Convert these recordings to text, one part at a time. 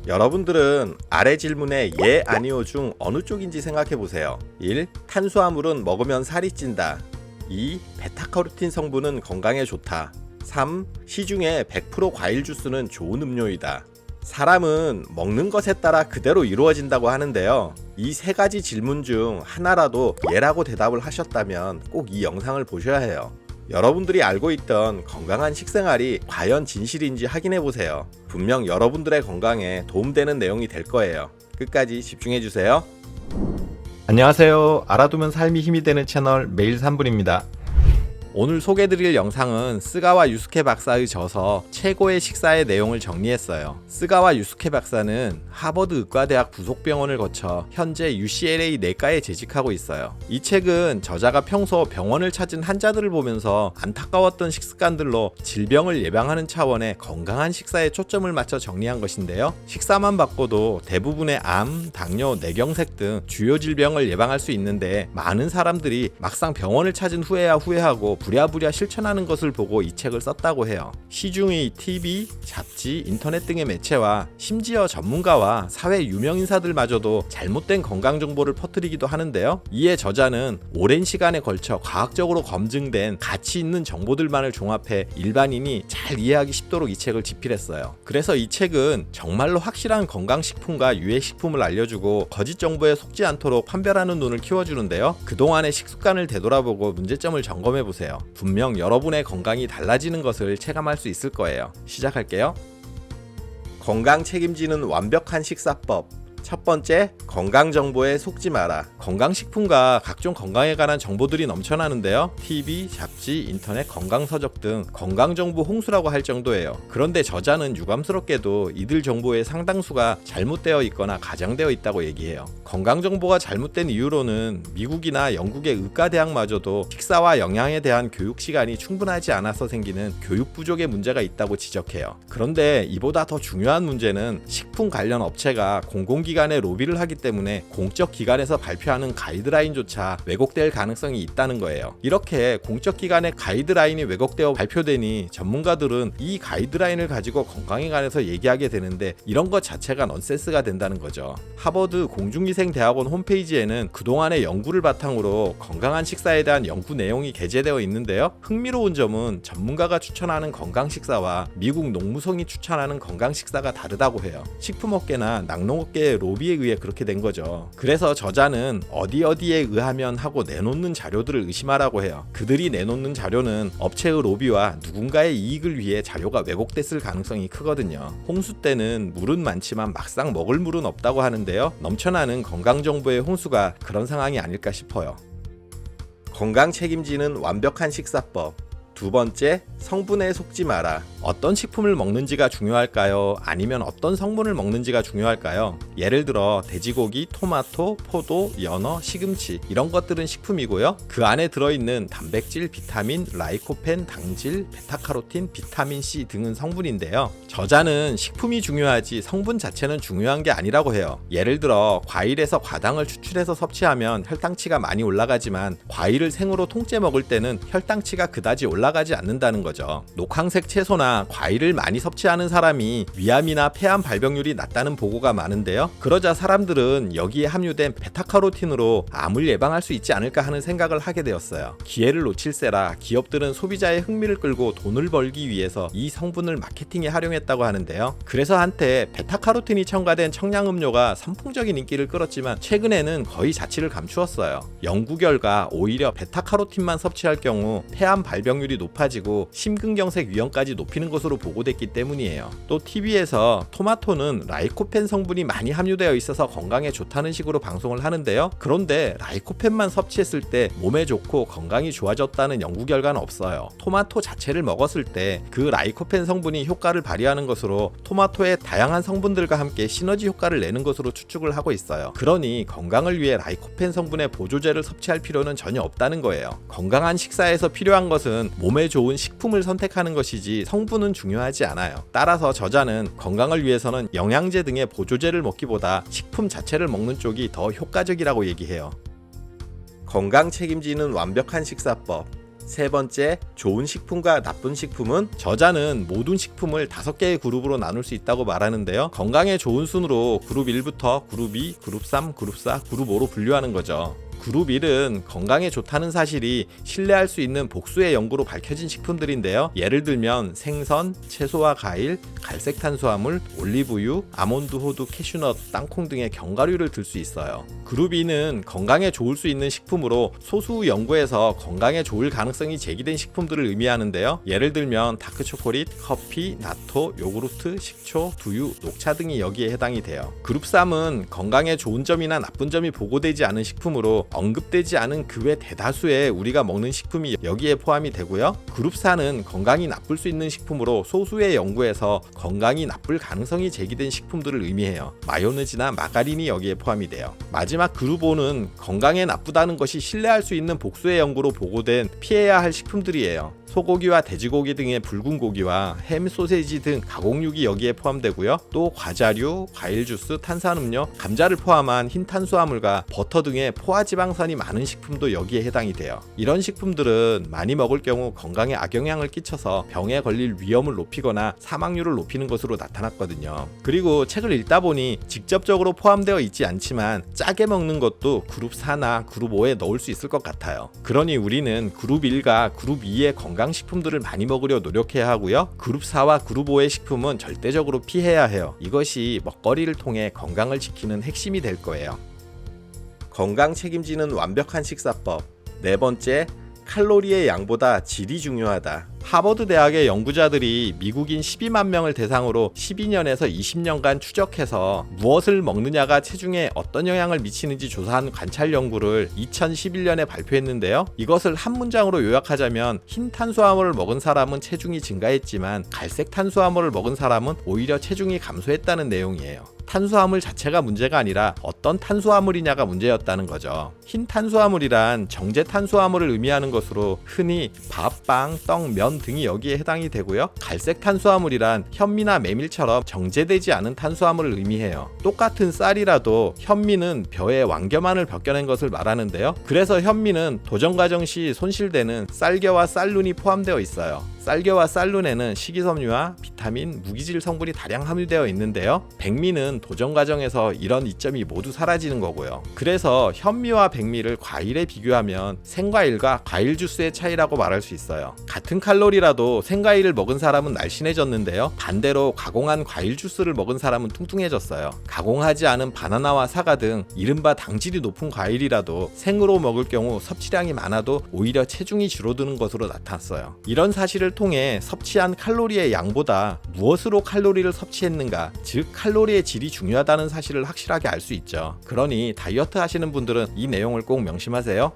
여러분들은 아래 질문에 예, 아니오 중 어느 쪽인지 생각해 보세요. 1. 탄수화물은 먹으면 살이 찐다. 2. 베타카로틴 성분은 건강에 좋다. 3. 시중에 100% 과일 주스는 좋은 음료이다. 사람은 먹는 것에 따라 그대로 이루어진다고 하는데요. 이 세 가지 질문 중 하나라도 예라고 대답을 하셨다면 꼭 이 영상을 보셔야 해요. 여러분들이 알고 있던 건강한 식생활이 과연 진실인지 확인해 보세요. 분명 여러분들의 건강에 도움되는 내용이 될 거예요. 끝까지 집중해 주세요. 안녕하세요. 알아두면 삶이 힘이 되는 채널 매일 3분입니다. 오늘 소개드릴 영상은 스가와 유스케 박사의 저서 최고의 식사의 내용을 정리했어요. 스가와 유스케 박사는 하버드 의과대학 부속병원을 거쳐 현재 UCLA 내과에 재직하고 있어요. 이 책은 저자가 평소 병원을 찾은 환자들을 보면서 안타까웠던 식습관들로 질병을 예방하는 차원의 건강한 식사에 초점을 맞춰 정리한 것인데요. 식사만 바꿔도 대부분의 암, 당뇨, 뇌경색 등 주요 질병을 예방할 수 있는데 많은 사람들이 막상 병원을 찾은 후에야 후회하고 부랴부랴 실천하는 것을 보고 이 책을 썼다고 해요. 시중의 TV, 잡지, 인터넷 등의 매체와 심지어 전문가와 사회 유명인사들마저도 잘못된 건강 정보를 퍼뜨리기도 하는데요. 이에 저자는 오랜 시간에 걸쳐 과학적으로 검증된 가치 있는 정보들만을 종합해 일반인이 잘 이해하기 쉽도록 이 책을 집필했어요. 그래서 이 책은 정말로 확실한 건강식품과 유해식품을 알려주고 거짓 정보에 속지 않도록 판별하는 눈을 키워주는데요. 그동안의 식습관을 되돌아보고 문제점을 점검해보세요. 분명 여러분의 건강이 달라지는 것을 체감할 수 있을 거예요. 시작할게요. 건강 책임지는 완벽한 식사법. 첫 번째, 건강 정보에 속지 마라. 건강식품과 각종 건강에 관한 정보들이 넘쳐나는데요. TV, 잡지, 인터넷 건강서적 등 건강정보 홍수라고 할 정도예요. 그런데 저자는 유감스럽게도 이들 정보의 상당수가 잘못되어 있거나 가장되어 있다고 얘기해요. 건강정보가 잘못된 이유로는 미국이나 영국의 의과대학마저도 식사와 영양에 대한 교육 시간이 충분하지 않아서 생기는 교육 부족의 문제가 있다고 지적해요. 그런데 이보다 더 중요한 문제는 식품 관련 업체가 공공기관에 로비를 하기 때문에 공적 기관에서 발표하는 가이드라인조차 왜곡될 가능성이 있다는 거예요. 이렇게 공적 기관의 가이드라인이 왜곡되어 발표되니 전문가들은 이 가이드라인을 가지고 건강에 관해서 얘기하게 되는데 이런 것 자체가 넌센스가 된다는 거죠. 하버드 공중위생대학원 홈페이지에는 그동안의 연구를 바탕으로 건강한 식사에 대한 연구 내용이 게재되어 있는데요. 흥미로운 점은 전문가가 추천하는 건강 식사와 미국 농무성이 추천하는 건강 식사가 다르다고 해요. 식품업계나 낙농업계의 로비에 의해 그렇게 된 거죠. 그래서 저자는 어디에 의하면 하고 내놓는 자료들을 의심하라고 해요. 그들이 내놓는 자료는 업체의 로비와 누군가의 이익을 위해 자료가 왜곡됐을 가능성이 크거든요. 홍수 때는 물은 많지만 막상 먹을 물은 없다고 하는데요. 넘쳐나는 건강정보의 홍수가 그런 상황이 아닐까 싶어요. 건강 책임지는 완벽한 식사법. 두 번째, 성분에 속지 마라. 어떤 식품을 먹는지가 중요할까요? 아니면 어떤 성분을 먹는지가 중요할까요? 예를 들어 돼지고기, 토마토, 포도, 연어, 시금치 이런 것들은 식품이고요. 그 안에 들어있는 단백질, 비타민, 라이코펜, 당질, 베타카로틴, 비타민C 등은 성분인데요. 저자는 식품이 중요하지 성분 자체는 중요한 게 아니라고 해요. 예를 들어 과일에서 과당을 추출해서 섭취하면 혈당치가 많이 올라가지만 과일을 생으로 통째 먹을 때는 혈당치가 그다지 올라가지 않는다는 거죠. 녹황색 채소나 과일을 많이 섭취하는 사람이 위암이나 폐암 발병률이 낮다는 보고가 많은데요. 그러자 사람들은 여기에 함유된 베타카로틴으로 암을 예방할 수 있지 않을까 하는 생각을 하게 되었어요. 기회를 놓칠세라 기업들은 소비자의 흥미를 끌고 돈을 벌기 위해서 이 성분을 마케팅에 활용했다고 하는데요. 그래서 한때 베타카로틴이 첨가된 청량음료가 선풍적인 인기를 끌었지만 최근에는 거의 자취를 감추었어요. 연구 결과 오히려 베타카로틴만 섭취할 경우 폐암 발병률이 높아지고 심근경색 위험까지 높이는 것으로 보고됐기 때문이에요. 또 TV에서 토마토는 라이코펜 성분이 많이 함유되어 있어서 건강에 좋다는 식으로 방송을 하는데요. 그런데 라이코펜만 섭취했을 때 몸에 좋고 건강이 좋아졌다는 연구 결과는 없어요. 토마토 자체를 먹었을 때 그 라이코펜 성분이 효과를 발휘하는 것으로 토마토의 다양한 성분들과 함께 시너지 효과를 내는 것으로 추측을 하고 있어요. 그러니 건강을 위해 라이코펜 성분의 보조제를 섭취할 필요는 전혀 없다는 거예요. 건강한 식사에서 필요한 것은 몸에 좋은 식품을 선택하는 것이지 성분은 중요하지 않아요. 따라서 저자는 건강을 위해서는 영양제 등의 보조제를 먹기보다 식품 자체를 먹는 쪽이 더 효과적이라고 얘기해요. 건강 책임지는 완벽한 식사법. 세 번째, 좋은 식품과 나쁜 식품은 저자는 모든 식품을 5개의 그룹으로 나눌 수 있다고 말하는데요. 건강에 좋은 순으로 그룹 1부터 그룹 2, 그룹 3, 그룹 4, 그룹 5로 분류하는 거죠. 그룹 1은 건강에 좋다는 사실이 신뢰할 수 있는 복수의 연구로 밝혀진 식품들인데요. 예를 들면 생선, 채소와 과일, 갈색 탄수화물, 올리브유, 아몬드, 호두, 캐슈넛, 땅콩 등의 견과류를 들 수 있어요. 그룹 2는 건강에 좋을 수 있는 식품으로 소수 연구에서 건강에 좋을 가능성이 제기된 식품들을 의미하는데요. 예를 들면 다크초콜릿, 커피, 나토, 요구르트, 식초, 두유, 녹차 등이 여기에 해당이 돼요. 그룹 3은 건강에 좋은 점이나 나쁜 점이 보고되지 않은 식품으로 언급되지 않은 그 외 대다수의 우리가 먹는 식품이 여기에 포함이 되고요. 그룹 4는 건강이 나쁠 수 있는 식품으로 소수의 연구에서 건강이 나쁠 가능성이 제기된 식품들을 의미해요. 마요네즈나 마가린이 여기에 포함이 돼요. 마지막 그룹 5는 건강에 나쁘다는 것이 신뢰할 수 있는 복수의 연구로 보고된 피해야 할 식품들이에요. 소고기와 돼지고기 등의 붉은 고기와 햄, 소세지 등 가공육이 여기에 포함되고요. 또 과자류, 과일 주스, 탄산음료, 감자를 포함한 흰 탄수화물과 버터 등의 포화지방산이 많은 식품도 여기에 해당이 돼요. 이런 식품들은 많이 먹을 경우 건강에 악영향을 끼쳐서 병에 걸릴 위험을 높이거나 사망률을 높이는 것으로 나타났거든요. 그리고 책을 읽다 보니 직접적으로 포함되어 있지 않지만 짜게 먹는 것도 그룹 4나 그룹 5에 넣을 수 있을 것 같아요. 그러니 우리는 그룹 1과 그룹 2의 건강식품들을 많이 먹으려 노력해야 하고요. 그룹 4와 그룹 5의 식품은 절대적으로 피해야 해요. 이것이 먹거리를 통해 건강을 지키는 핵심이 될 거예요. 건강 책임지는 완벽한 식사법. 네 번째, 칼로리의 양보다 질이 중요하다. 하버드 대학의 연구자들이 미국인 12만 명을 대상으로 12년에서 20년간 추적해서 무엇을 먹느냐가 체중에 어떤 영향을 미치는지 조사한 관찰 연구를 2011년에 발표했는데요. 이것을 한 문장으로 요약하자면 흰 탄수화물을 먹은 사람은 체중이 증가했지만 갈색 탄수화물을 먹은 사람은 오히려 체중이 감소했다는 내용이에요. 탄수화물 자체가 문제가 아니라 어떤 탄수화물이냐가 문제였다는 거죠. 흰 탄수화물이란 정제 탄수화물을 의미하는 것으로 흔히 밥, 빵, 떡, 면 등이 여기에 해당이 되고요. 갈색 탄수화물이란 현미나 메밀처럼 정제되지 않은 탄수화물을 의미해요. 똑같은 쌀이라도 현미는 벼의 왕겨만을 벗겨낸 것을 말하는데요. 그래서 현미는 도전 과정 시 손실되는 쌀겨와 쌀룬이 포함되어 있어요. 쌀겨와 쌀룬에는 식이섬유와 비타민, 무기질 성분이 다량 함유되어 있는데요. 백미는 도전 과정에서 이런 이점이 모두 사라지는 거고요. 그래서 현미와 백미를 과일에 비교하면 생과일과 과일 주스의 차이라고 말할 수 있어요. 같은 칼로리라도 생과일을 먹은 사람은 날씬해졌는데요. 반대로 가공한 과일 주스를 먹은 사람은 뚱뚱해졌어요. 가공하지 않은 바나나와 사과 등 이른바 당질이 높은 과일이라도 생으로 먹을 경우 섭취량이 많아도 오히려 체중이 줄어드는 것으로 나타났어요. 이런 사실을 통해 섭취한 칼로리의 양보다 무엇으로 칼로리를 섭취했는가, 즉 칼로리의 질이 중요하다는 사실을 확실하게 알 수 있죠. 그러니 다이어트 하시는 분들은 이 내용을 꼭 명심하세요.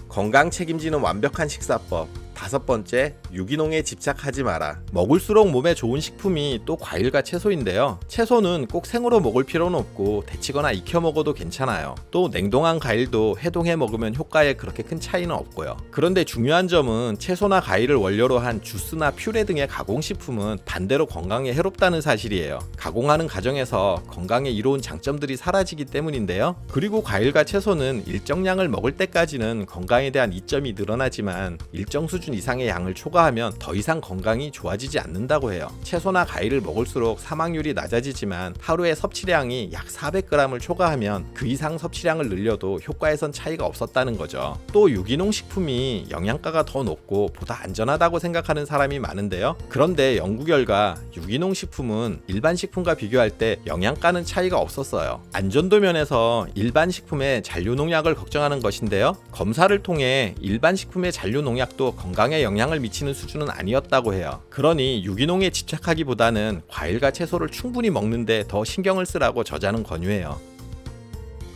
건강 책임지는 완벽한 식사법. 다섯 번째, 유기농에 집착하지 마라. 먹을수록 몸에 좋은 식품이 또 과일과 채소인데요. 채소는 꼭 생으로 먹을 필요는 없고 데치거나 익혀 먹어도 괜찮아요. 또 냉동한 과일도 해동해 먹으면 효과에 그렇게 큰 차이는 없고요. 그런데 중요한 점은 채소나 과일을 원료로 한 주스나 퓨레 등의 가공식품은 반대로 건강에 해롭다는 사실이에요. 가공하는 과정에서 건강에 이로운 장점들이 사라지기 때문인데요. 그리고 과일과 채소는 일정량을 먹을 때까지는 건강에 대한 이점이 늘어나지만 일정 수준 이상의 양을 초과하면 더 이상 건강이 좋아지지 않는다고 해요. 채소나 과일을 먹을수록 사망률이 낮아지지만 하루의 섭취량이 약 400g을 초과하면 그 이상 섭취량을 늘려도 효과에선 차이가 없었다는 거죠. 또 유기농 식품이 영양가가 더 높고 보다 안전하다고 생각하는 사람이 많은데요. 그런데 연구 결과 유기농 식품은 일반 식품과 비교할 때 영양가는 차이가 없었어요. 안전도 면에서 일반 식품의 잔류 농약을 걱정하는 것인데요. 검사를 통해 일반 식품의 잔류 농약도 건강에 영향을 미치는 수준은 아니었다고 해요. 그러니 유기농에 집착하기보다는 과일과 채소를 충분히 먹는데 더 신경을 쓰라고 저자는 권유해요.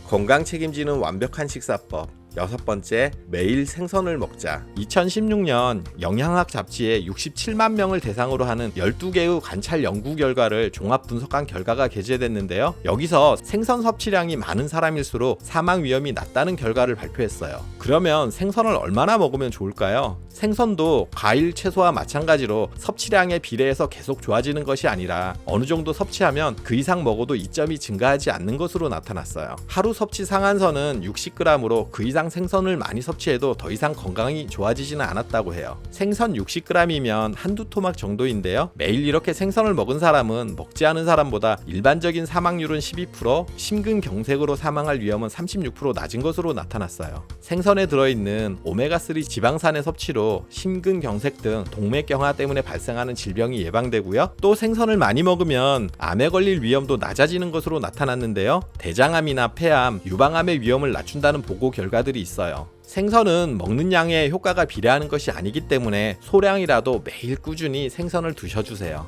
건강 책임지는 완벽한 식사법. 여섯 번째, 매일 생선을 먹자. 2016년 영양학 잡지에 67만 명을 대상으로 하는 12개의 관찰 연구 결과를 종합 분석한 결과가 게재됐는데요. 여기서 생선 섭취량이 많은 사람일수록 사망 위험이 낮다는 결과를 발표했어요. 그러면 생선을 얼마나 먹으면 좋을까요? 생선도 과일, 채소와 마찬가지로 섭취량에 비례해서 계속 좋아지는 것이 아니라 어느 정도 섭취하면 그 이상 먹어도 이점이 증가하지 않는 것으로 나타났어요. 하루 섭취 상한선은 60g으로 그 이상 이상 생선을 많이 섭취해도 더 이상 건강이 좋아지지는 않았다고 해요. 생선 60g이면 한두 토막 정도인데요. 매일 이렇게 생선을 먹은 사람은 먹지 않은 사람보다 일반적인 사망률은 12%, 심근경색으로 사망할 위험은 36% 낮은 것으로 나타났어요. 생선에 들어있는 오메가3 지방산의 섭취로 심근경색 등 동맥경화 때문에 발생하는 질병이 예방되고요. 또 생선을 많이 먹으면 암에 걸릴 위험도 낮아지는 것으로 나타났는데요. 대장암이나 폐암, 유방암의 위험을 낮춘다는 보고 결과들이 있어요. 생선은 먹는 양에 효과가 비례하는 것이 아니기 때문에 소량이라도 매일 꾸준히 생선을 드셔주세요.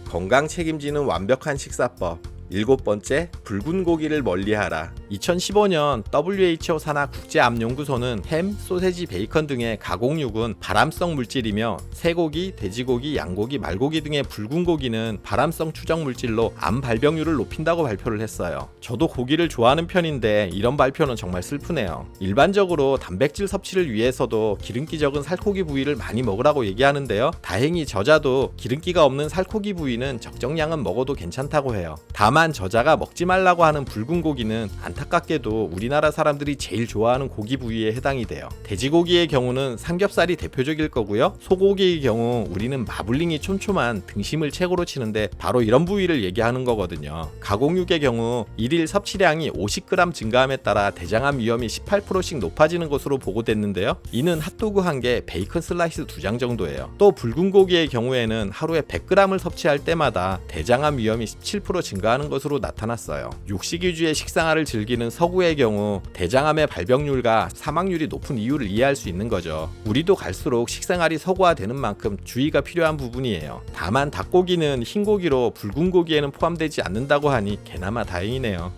건강 책임지는 완벽한 식사법. 7번째, 붉은 고기를 멀리하라. 2015년 WHO 산하 국제암연구소는 햄, 소세지, 베이컨 등의 가공육은 발암성 물질이며 쇠고기, 돼지고기, 양고기, 말고기 등의 붉은 고기는 발암성 추정 물질로 암 발병률을 높인다고 발표를 했어요. 저도 고기를 좋아하는 편인데 이런 발표는 정말 슬프네요. 일반적으로 단백질 섭취를 위해서도 기름기 적은 살코기 부위를 많이 먹으라고 얘기하는데요. 다행히 저자도 기름기가 없는 살코기 부위는 적정량은 먹어도 괜찮다고 해요. 다만 저자가 먹지 말라고 하는 붉은 고기는 안타깝게도 우리나라 사람들이 제일 좋아하는 고기 부위에 해당이 돼요. 돼지고기의 경우는 삼겹살이 대표적일 거고요. 소고기의 경우 우리는 마블링이 촘촘한 등심을 최고로 치는데 바로 이런 부위를 얘기하는 거거든요. 가공육의 경우 일일 섭취량이 50g 증가함에 따라 대장암 위험이 18%씩 높아지는 것으로 보고됐는데요. 이는 핫도그 1개, 베이컨 슬라이스 2장 정도예요. 또 붉은 고기의 경우에는 하루에 100g을 섭취할 때마다 대장암 위험이 17% 증가하는 것으로 나타났어요. 육식 위주의 식생활을 즐기는 서구의 경우 대장암의 발병률과 사망률이 높은 이유를 이해할 수 있는 거죠. 우리도 갈수록 식생활이 서구화되는 만큼 주의가 필요한 부분이에요. 다만 닭고기는 흰고기로 붉은 고기에는 포함되지 않는다고 하니 개나마 다행이네요.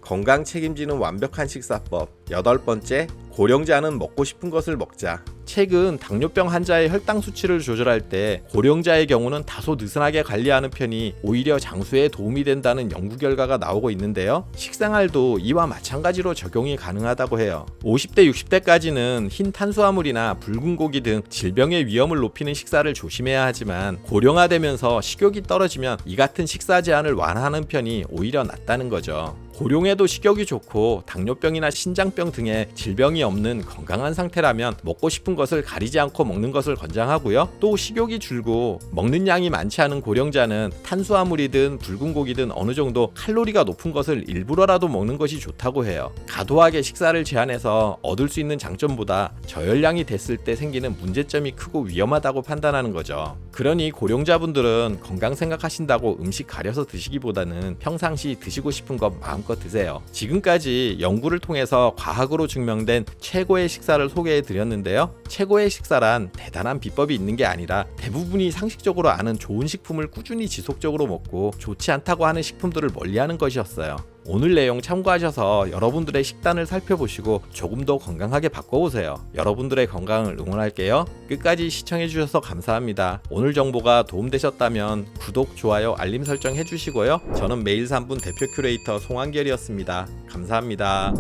건강 책임지는 완벽한 식사법. 8번째, 고령자는 먹고 싶은 것을 먹자. 최근 당뇨병 환자의 혈당 수치를 조절할 때 고령자의 경우는 다소 느슨하게 관리하는 편이 오히려 장수에 도움이 된다는 연구 결과가 나오고 있는데요. 식생활도 이와 마찬가지로 적용이 가능하다고 해요. 50대, 60대까지는 흰 탄수화물이나 붉은 고기 등 질병의 위험을 높이는 식사를 조심해야 하지만 고령화되면서 식욕이 떨어지면 이 같은 식사 제한을 완화하는 편이 오히려 낫다는 거죠. 고령에도 식욕이 좋고 당뇨병이나 신장병 등의 질병이 없는 건강한 상태라면 먹고 싶은 것을 가리지 않고 먹는 것을 권장하고요. 또 식욕이 줄고 먹는 양이 많지 않은 고령자는 탄수화물이든 붉은 고기든 어느 정도 칼로리가 높은 것을 일부러라도 먹는 것이 좋다고 해요. 과도하게 식사를 제한해서 얻을 수 있는 장점보다 저열량이 됐을 때 생기는 문제점이 크고 위험하다고 판단하는 거죠. 그러니 고령자분들은 건강 생각하신다고 음식 가려서 드시기보다는 평상시 드시고 싶은 것 마음껏 드세요. 지금까지 연구를 통해서 과학으로 증명된 최고의 식사를 소개해 드렸는데요. 최고의 식사란 대단한 비법이 있는 게 아니라 대부분이 상식적으로 아는 좋은 식품을 꾸준히 지속적으로 먹고 좋지 않다고 하는 식품들을 멀리하는 것이었어요. 오늘 내용 참고하셔서 여러분들의 식단을 살펴보시고 조금 더 건강하게 바꿔보세요. 여러분들의 건강을 응원할게요. 끝까지 시청해주셔서 감사합니다. 오늘 정보가 도움되셨다면 구독, 좋아요, 알림 설정 해주시고요. 저는 매일 3분 대표 큐레이터 송한결이었습니다. 감사합니다.